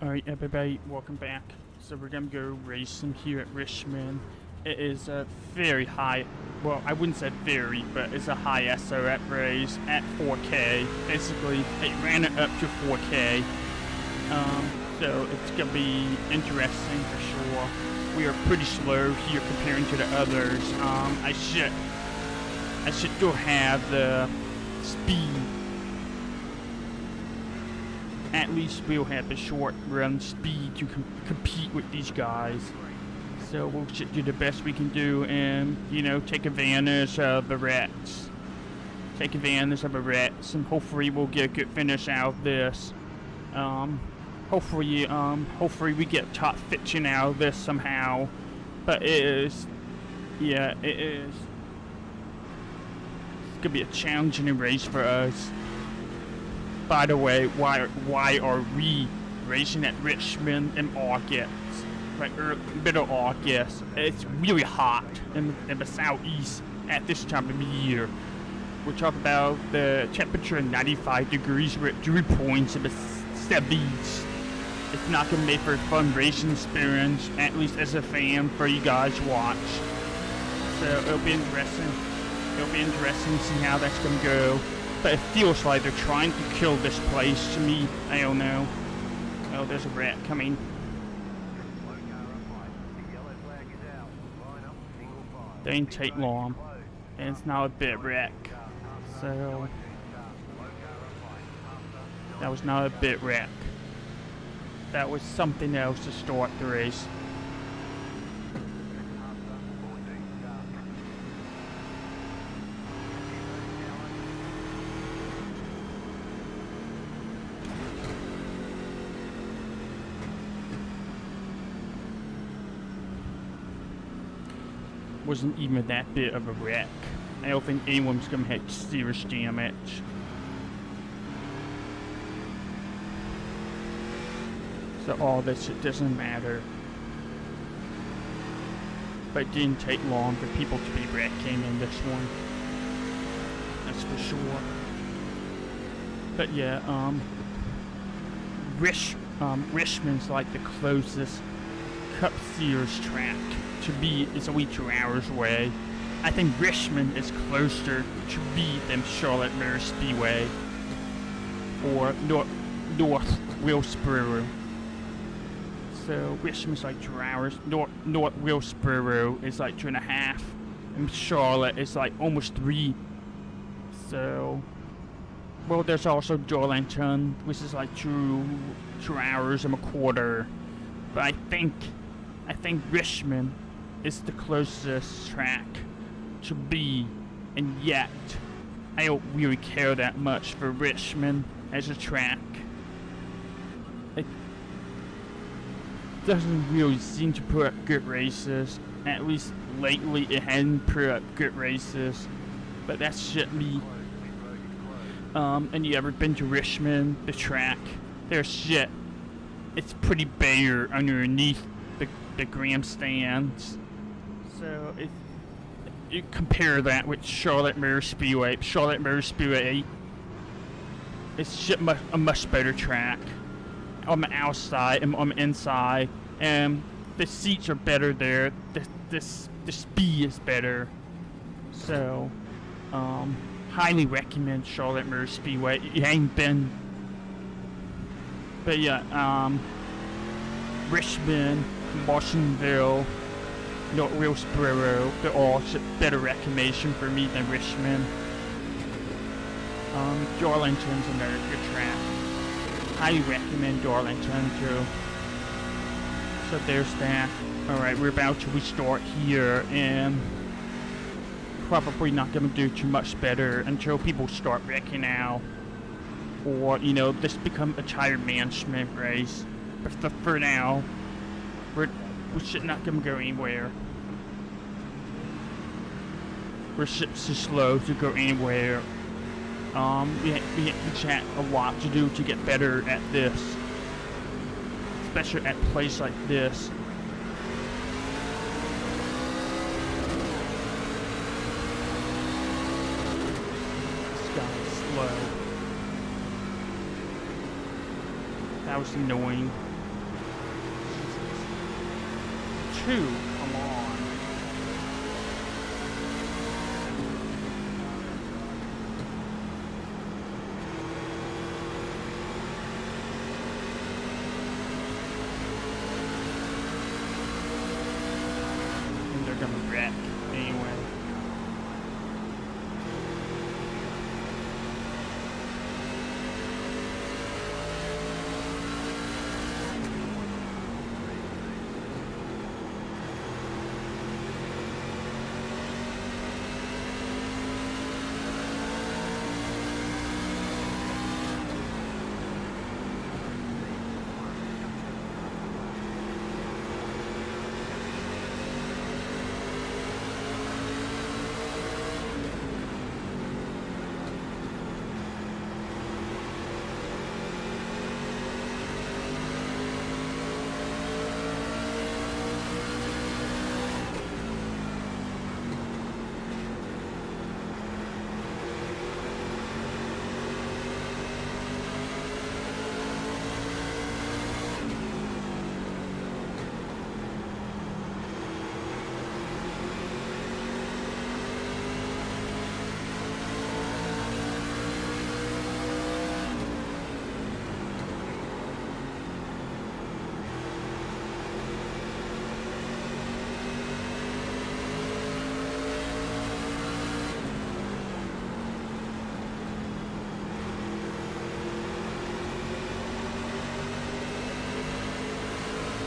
Alright everybody, welcome back. So we're gonna go racing here at Richmond. It is a very high, well I wouldn't say very, but it's a high SRF race at 4K. Basically, it ran it up to 4K. So it's gonna be interesting for sure. We are pretty slow here comparing to the others. I should still have the speed. At least we'll have the short run speed to compete with these guys. So we'll should do the best we can do and, you know, take advantage of the wrecks. Take advantage of the wrecks and hopefully we'll get a good finish out of this. Hopefully we get top 15 out of this somehow. But it is, yeah, it is. It's gonna be a challenging race for us. By the way, why are we racing at Richmond in August? Like middle August. It's really hot in the southeast at this time of the year. We're talking about the temperature of 95 degrees with dew points in the 70s. It's not gonna make for a fun racing experience, at least as a fan for you guys to watch. So it'll be interesting. It'll be interesting to see how that's gonna go. But it feels like they're trying to kill this place to me. I don't know. Oh, there's a rat coming. They didn't take long. And it's now a bit wreck. So that was not a bit wreck. That was something else to start the race. Wasn't even that bit of a wreck. I don't think anyone's gonna have serious damage. So all this shit doesn't matter. But it didn't take long for people to be wrecking in this one. That's for sure. But yeah, Richmond's like the closest Cup Series track to be. It's only 2 hours away. I think Richmond is closer to be than Charlotte Motor Speedway or North Wilkesboro. So Richmond's like 2 hours. North Wilkesboro is like 2.5, and Charlotte is like almost 3. So, well, there's also Darlington, which is like 2 hours and a quarter. But I think Richmond is the closest track to be, and yet I don't really care that much for Richmond as a track. It doesn't really seem to put up good races. At least lately it hasn't put up good races, but that's just me. And you ever been to Richmond, the track? There's shit. It's pretty bare underneath the grandstands. So if you compare that with Charlotte Motor Speedway, Charlotte Motor Speedway is a much better track on the outside and on the inside, and the seats are better there. The speed is better. So highly recommend Charlotte Motor Speedway. It ain't been, but yeah, Richmond, Washingtonville, North Wilkesboro, they're all better reclamation for me than Richmond. Darlington's another good track. Highly recommend Darlington too. So there's that. Alright, we're about to restart here, and probably not gonna do too much better until people start wrecking out. Or, you know, this become a tire management race. But for now, we're not gonna go anywhere. We're too slow to go anywhere. We have a lot to do to get better at this, especially at a place like this. This guy's slow. That was annoying. two. Come on. And they're gonna wreck anyway.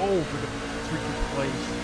Over the freaking place.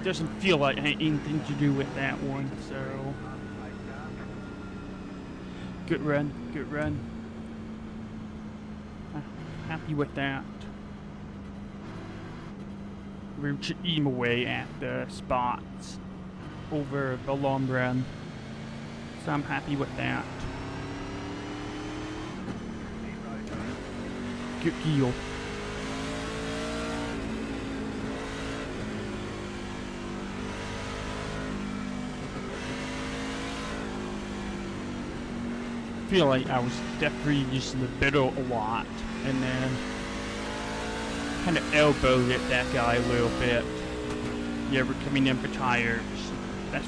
Doesn't feel like anything to do with that one, so good run, good run. Happy with that. We're eating away at the spots over the long run, so I'm happy with that. Good deal. Feel like I was definitely using the middle a lot, and then kind of elbowed at that guy a little bit. Yeah, we're coming in for tires. That's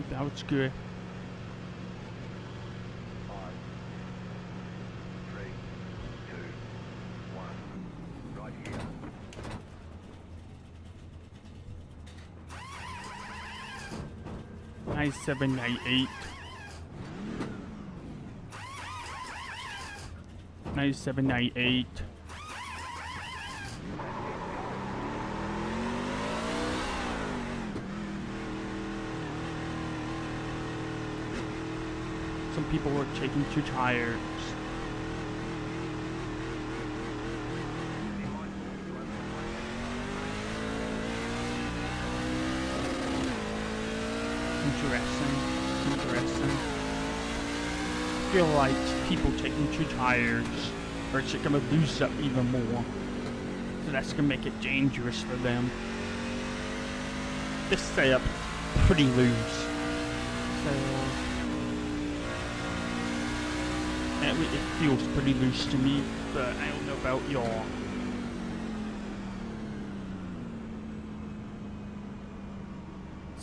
that was good. 5, 3, 2, 1, right here. 97, 98. 97, 98. Some people were taking 2 tires. Interesting. I feel like people taking 2 tires are just gonna lose up even more. So that's gonna make it dangerous for them. This setup pretty loose. So it feels pretty loose to me, but I don't know about y'all.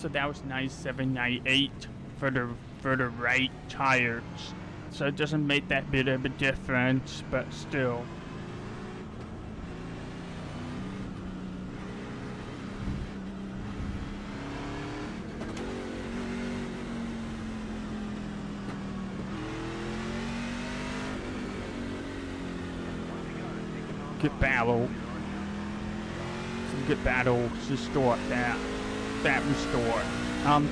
So that was 97, 98 for the right tires. So it doesn't make that bit of a difference, but still. Good battle. Some good battles to start that restart.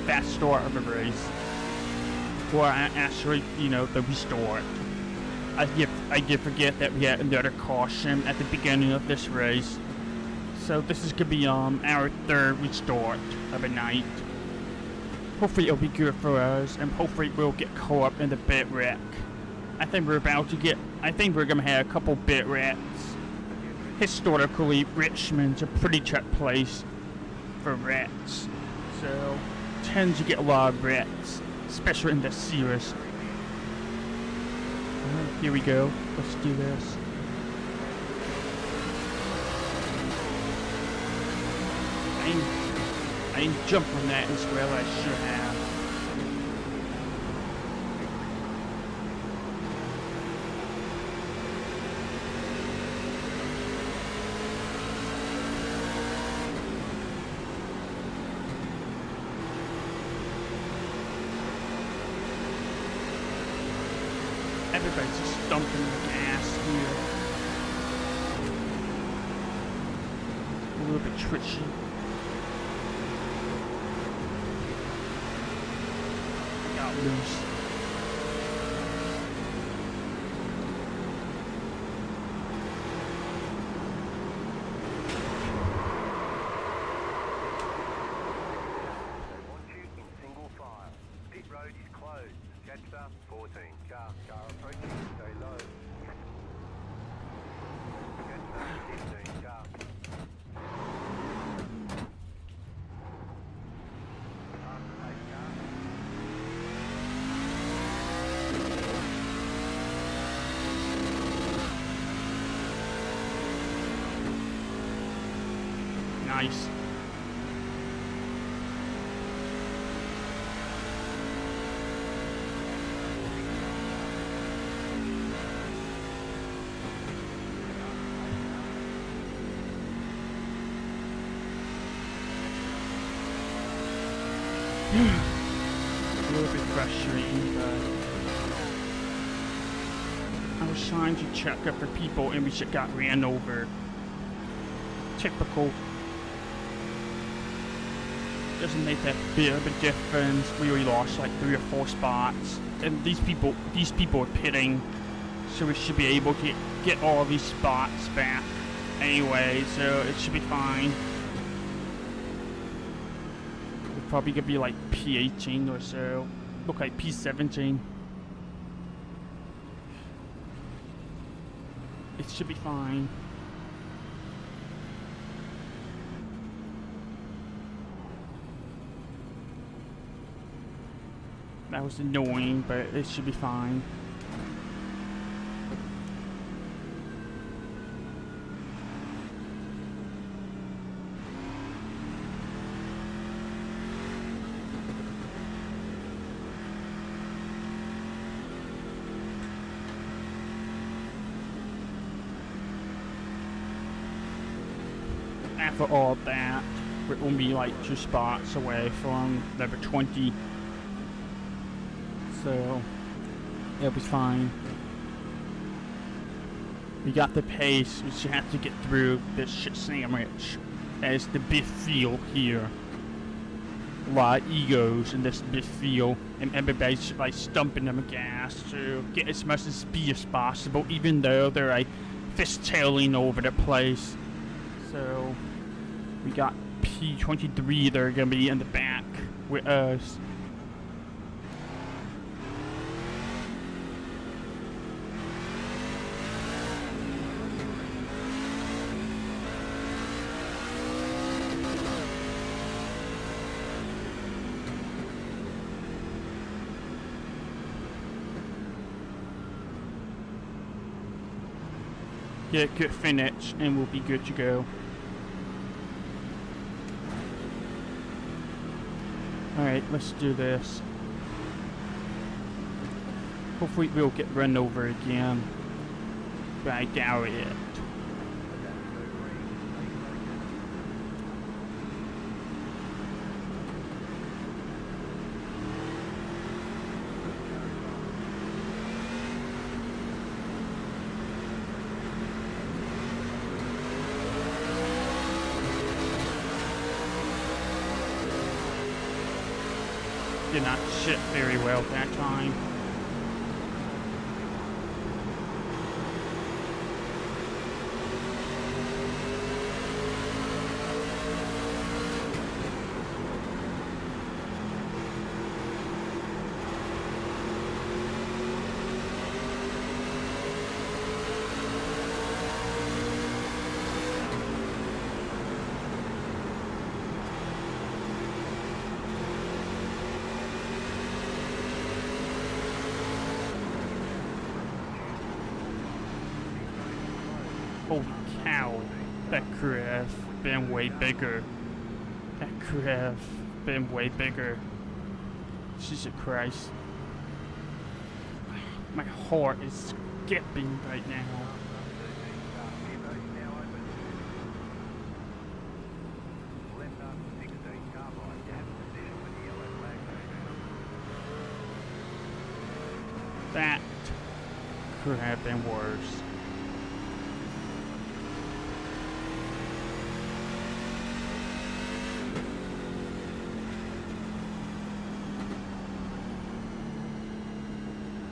That start of the race. Or actually, you know, the restart. I did forget that we had another caution at the beginning of this race. So this is gonna be our third restart of the night. Hopefully it'll be good for us, and hopefully we'll get caught up in the bit wreck. I think we're gonna have a couple bit wrecks. Historically, Richmond's a pretty tough place for wrecks, so tends to get a lot of wrecks, especially in the series. Here we go. Let's do this. I didn't jump on that as well as I should have. Everybody's just dumping the gas here. A little bit twitchy. Got loose. Nice. A little bit frustrating, but I was trying to check up for people and we just got ran over. Typical. Doesn't make that bit of a difference. We only lost like 3 or 4 spots, and these people are pitting, so we should be able to get all these spots back anyway. So it should be fine. We're probably gonna be like P18 or so. Look like P17. It should be fine. That was annoying, but it should be fine. After all that, we're only like 2 spots away from number 20. So it'll be fine. We got the pace. We just have to get through this shit sandwich. As the big field here. A lot of egos in this big field, and everybody's like stumping them gas to get as much speed as possible, even though they're like fishtailing over the place. So we got P23 that are gonna be in the back with us. Get a good finish and we'll be good to go. Alright, let's do this. Hopefully we'll get run over again. But I doubt it. Did not shit very well that time. Holy cow, that could have been way bigger. That could have been way bigger. Jesus Christ. My heart is skipping right now. That could have been worse.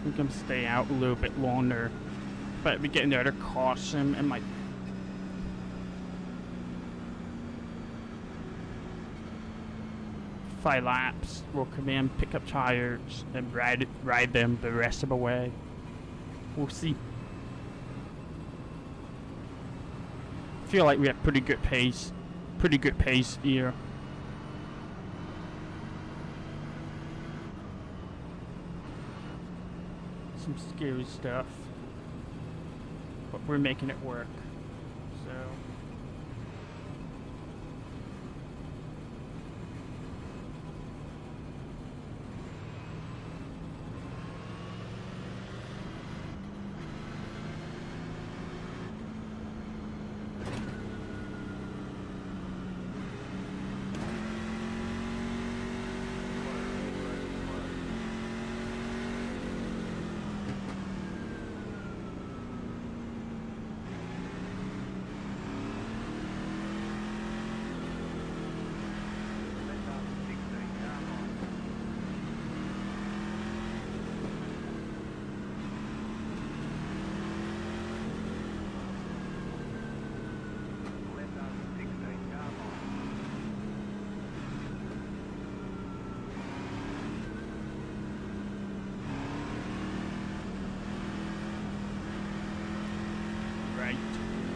I'm gonna stay out a little bit longer, but we get another caution and my 5 laps. We'll come in, pick up tires, and ride them the rest of the way. We'll see. Feel like we have pretty good pace here. Some scary stuff, but we're making it work. So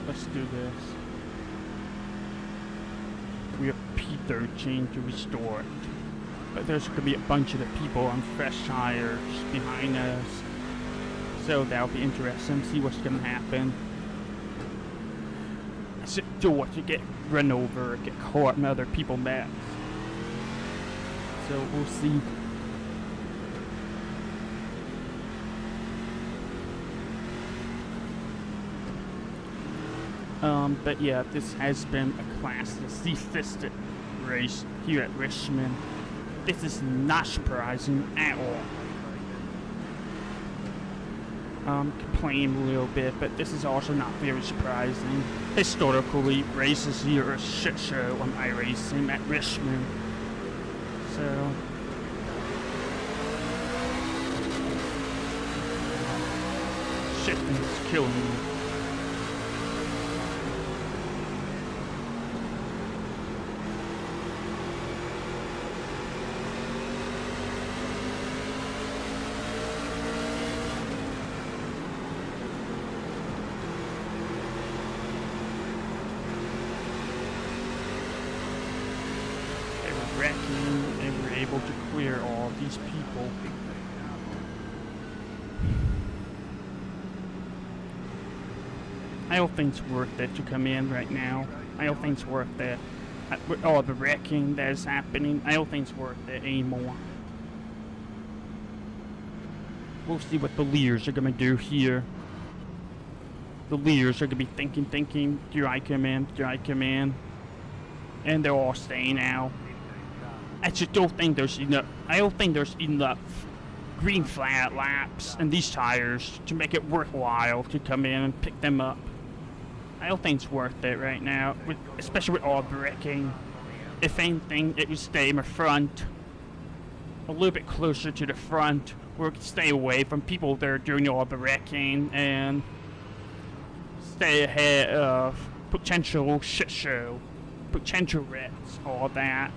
let's do this. We have P13 to restore it. But there's going to be a bunch of the people on fresh tires behind us. So that'll be interesting, see what's going to happen. I still want to get run over, get caught in other people's mess. So we'll see. But yeah, this has been a classically fisted race here at Richmond. This is not surprising at all. Complain a little bit, but this is also not very surprising. Historically, races here are a shit show on iRacing at Richmond. So shit is killing me. And we're able to clear all these people. I don't think it's worth it to come in right now. I don't think it's worth it. With all the wrecking that is happening, I don't think it's worth it anymore. We'll see what the leaders are gonna do here. The leaders are gonna be thinking, do I come in? Do I come in? And they're all staying out. I just don't think there's enough. I don't think there's enough green flag laps and these tires to make it worthwhile to come in and pick them up. I don't think it's worth it right now, especially with all the wrecking. If anything, it would stay in the front, a little bit closer to the front, where it could stay away from people that are doing all the wrecking and stay ahead of potential shit show, potential wrecks, all that.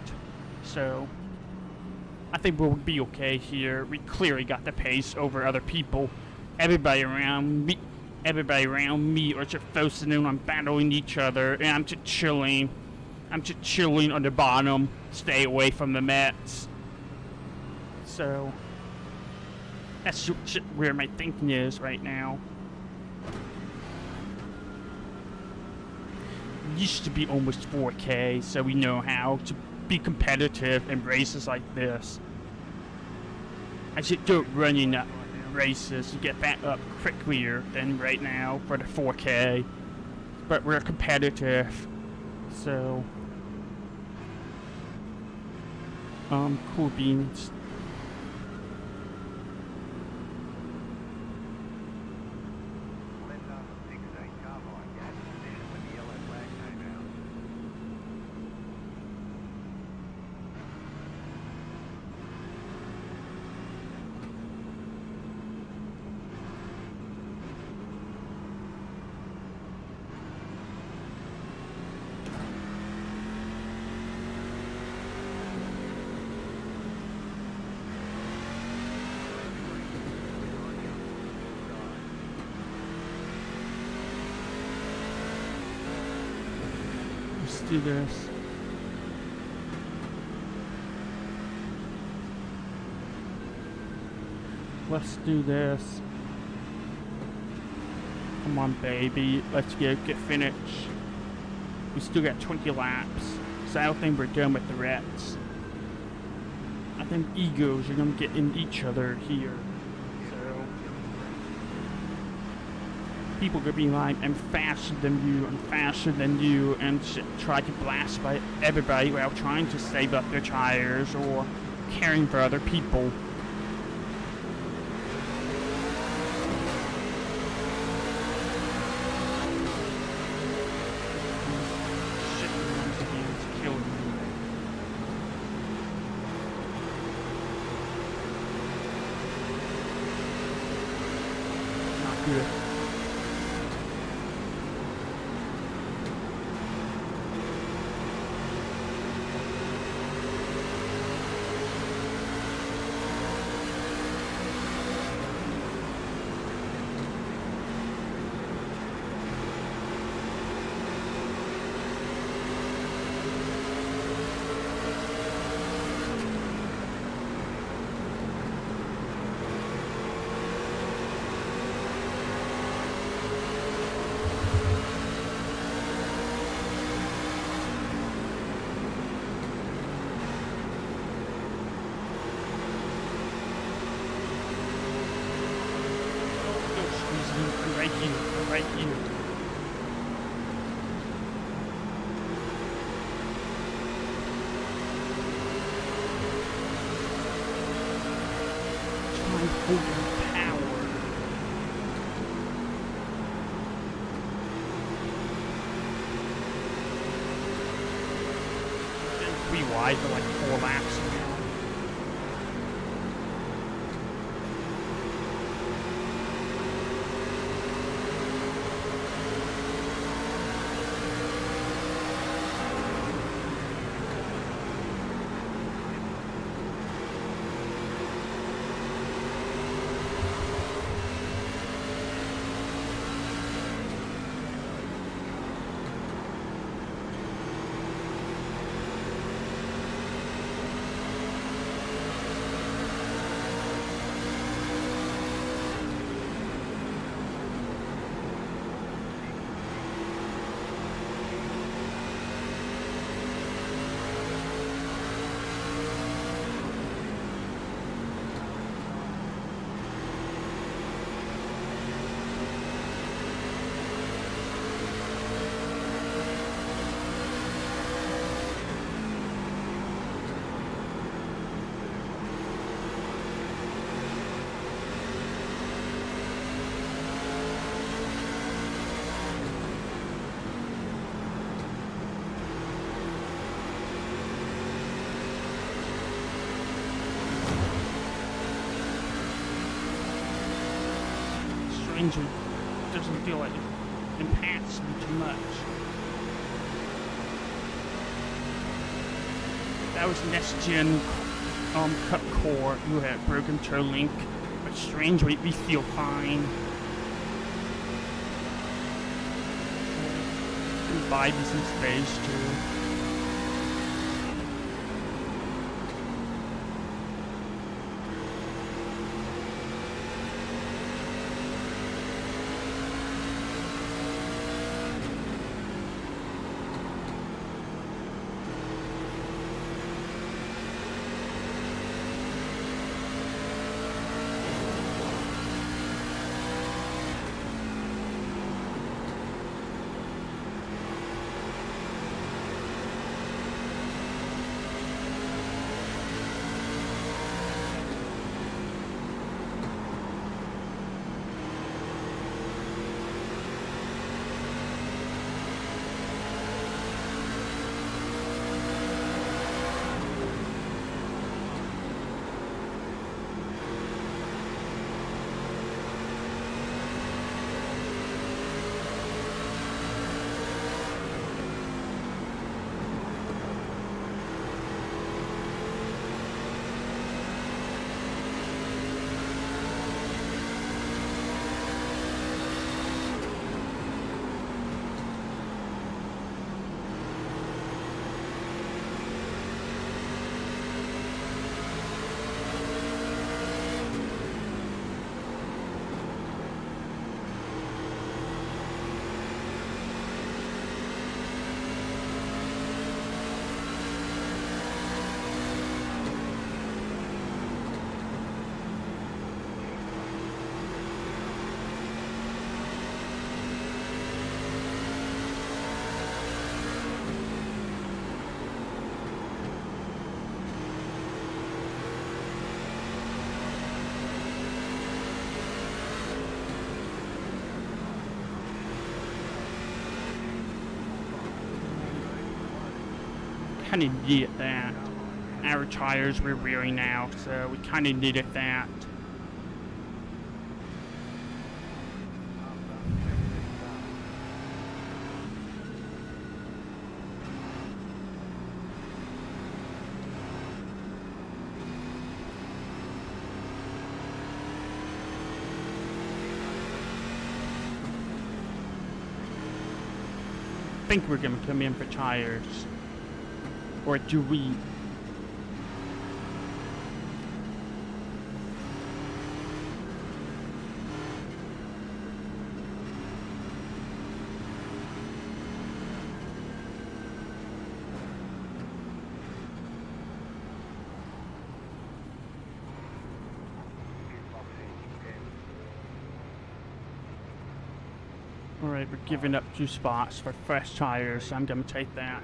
So I think we'll be okay here. We clearly got the pace over other people. Everybody around me are just focusing on battling each other, and I'm just chilling. I'm just chilling on the bottom, stay away from the Mets. So that's where my thinking is right now. It used to be almost 4K, so we know how to be competitive in races like this. I should do it running up races to get that up quicker than right now for the 4K. But we're competitive, so cool beans. Let's do this. Let's do this. Come on, baby. Let's get finished. We still got 20 laps, so I don't think we're done with the reps. I think egos are gonna get in each other here. So people are gonna be like, I'm faster than you, and try to blast by everybody while trying to save up their tires or caring for other people. Good. Right here. Try and hold your power. Been 3 wide for like 4 laps now. strangely doesn't feel like it impacts me too much. That was next gen Cup Core who had broken toe link, but strangely we feel fine. And buy me some space too. Kind of needed that. Our tires were wearing now, so we kind of needed that. I think we're gonna come in for tires. Or do we? Alright, we're giving up 2 spots for fresh tires, so I'm gonna take that.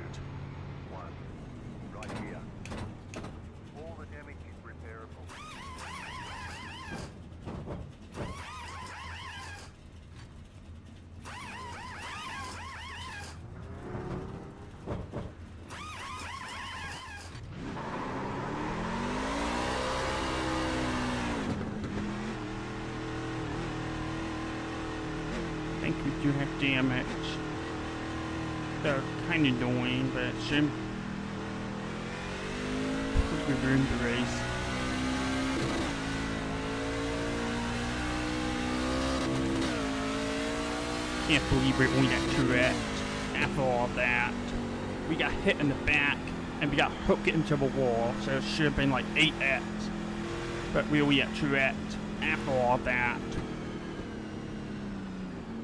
I think we do have damage. They're kind of annoying, but it should we ruined the race. Can't believe we're only at 2x after all that. We got hit in the back and we got hooked into the wall, so it should have been like 8x. But we're only at 2x after all that.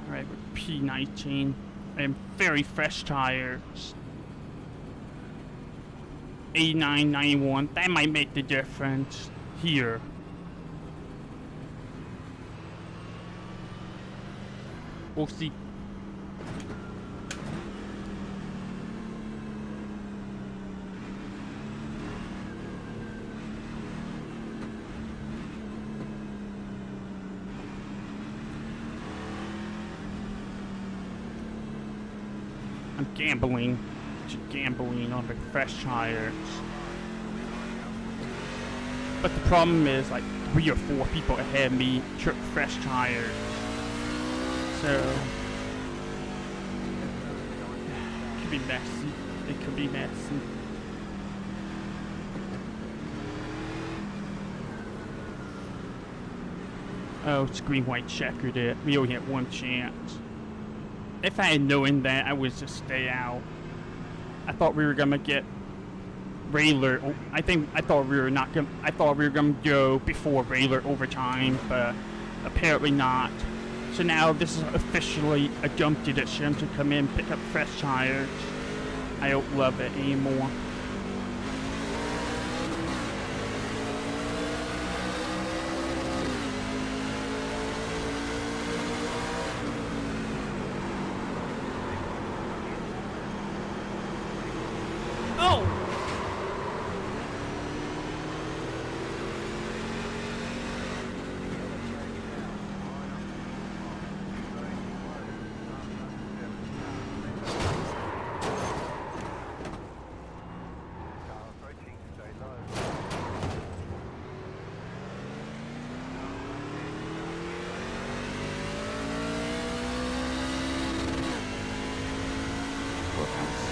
Alright, with P19 and very fresh tires. 89, 91, that might make the difference here. We'll see. I'm gambling. Just gambling on the fresh tires. But the problem is, like, 3 or 4 people ahead of me took fresh tires. So it could be messy. It could be messy. Oh, it's green-white checkered it. We only had one chance. If I had known that, I would just stay out. I thought we were gonna get Railer. I thought we were not gonna. I thought we were gonna go before Railer overtime, but apparently not. So now this is officially a jumped edition to come in, pick up fresh tires. I don't love it anymore.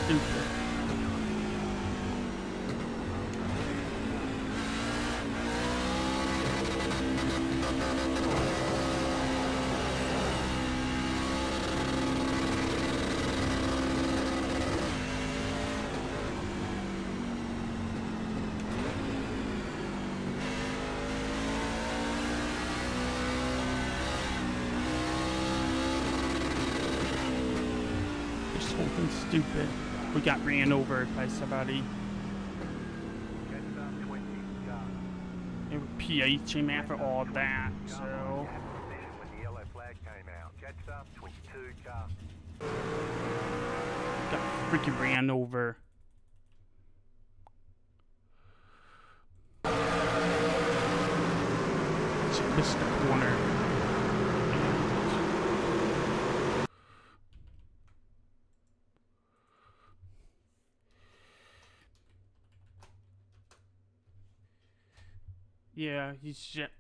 Stupid. This whole thing's stupid. We got ran over by somebody. They were PHing after all that, so. Got freaking ran over. Just missed the corner. Yeah, he's just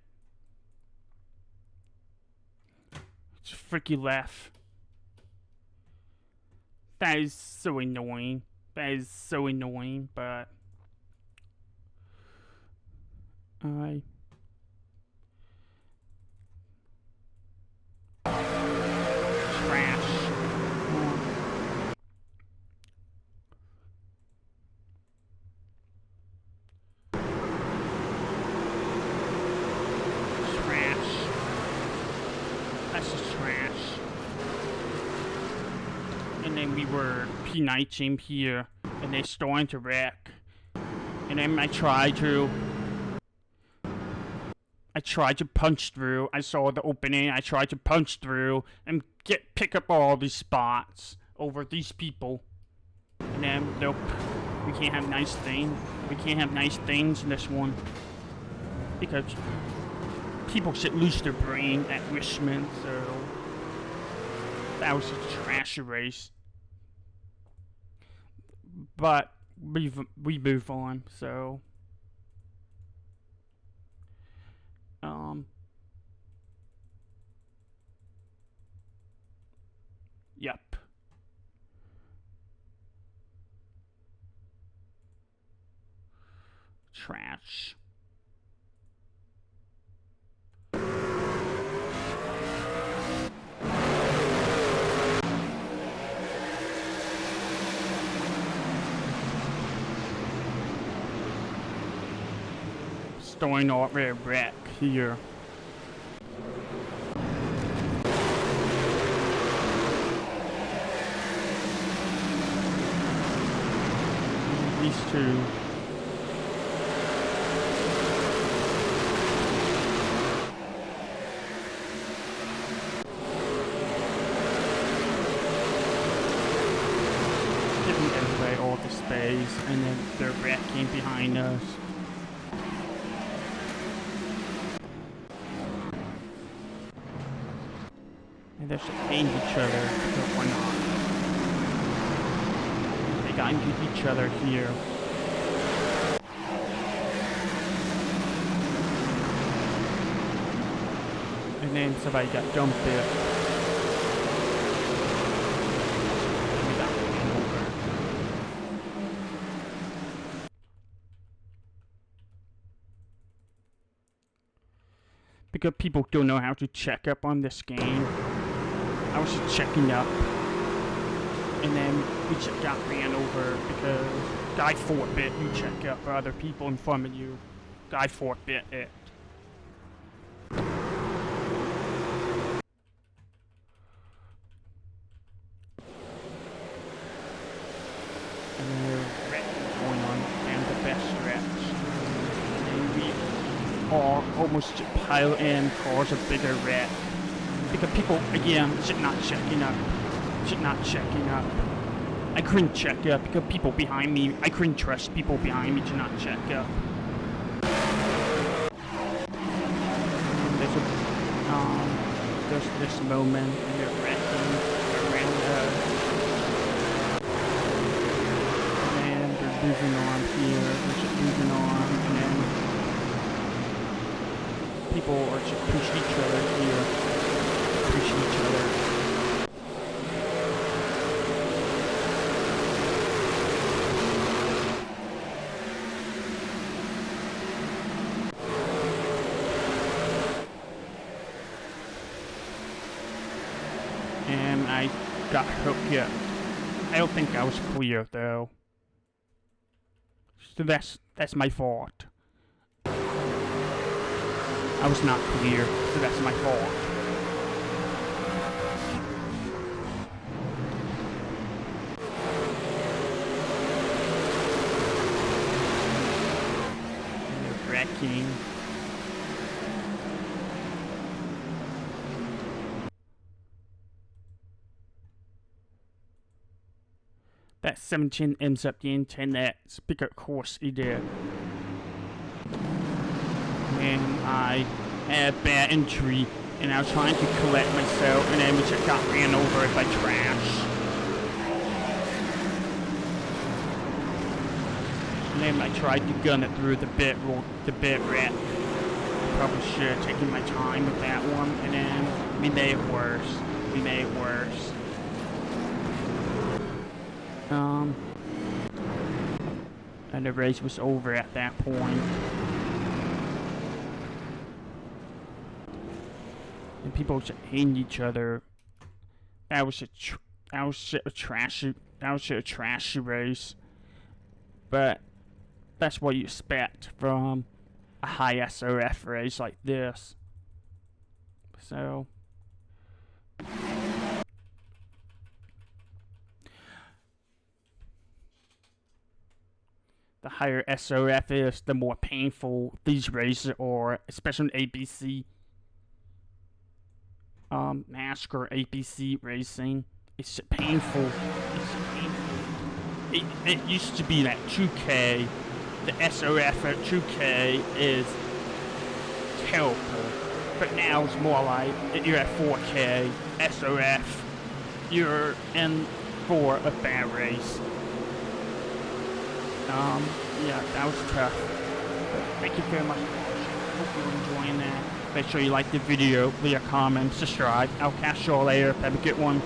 freaking left. That is so annoying. That is so annoying, but I trash. And then we were P19 here, and they started to wreck. And then I tried to punch through. I saw the opening. I tried to punch through and pick up all these spots over these people. And then nope, we can't have nice things. We can't have nice things in this one because people should lose their brain at Richmond. So that was a trash race. But we move on, so yep. Trash. Starting off with a wreck here. These two. Giving everybody all the space, and then they're wrecking behind us. And they should aim each other, but why not? They got into each other here. And then somebody got dumped there. because people don't know how to check up on this game. I was just checking up, and then we just got ran over because guy forbid you check up other people in front of you. Guy forbid it. And there's wreck going on and the best stretch. And we are almost pile in cause a bigger wreck. Because people, again, should not checking up. I couldn't check up because people behind me, I couldn't trust people behind me to not check up. And there's this moment and they're wrecking around and they're moving on here, they're just moving on, and then people are just pushing each other here. Pushing each other. And I got hooked up. I don't think I was clear though. So that's my fault. I was not clear, so that's my fault. Wrecking. That 17 ends up being 10x, because of course he did. And I had a bad injury, and I was trying to collect myself, and then we just got ran over by trash. And then I tried to gun it through the bit wreck. Probably should have taken my time with that one, and then we made it worse. And the race was over at that point. And people just hating each other. That was a trashy race. But that's what you expect from a high SRF race like this. So the higher SRF is, the more painful these races are, especially in ABC. NASCAR ABC racing. It's painful. It used to be that 2K, the SRF at 2K is terrible. But now it's more like, you're at 4K, SRF, you're in for a bad race. Yeah, that was tough. But thank you very much for watching. Hope you're enjoying that. Make sure you like the video, leave a comment, subscribe. I'll catch you all later. Have a good one.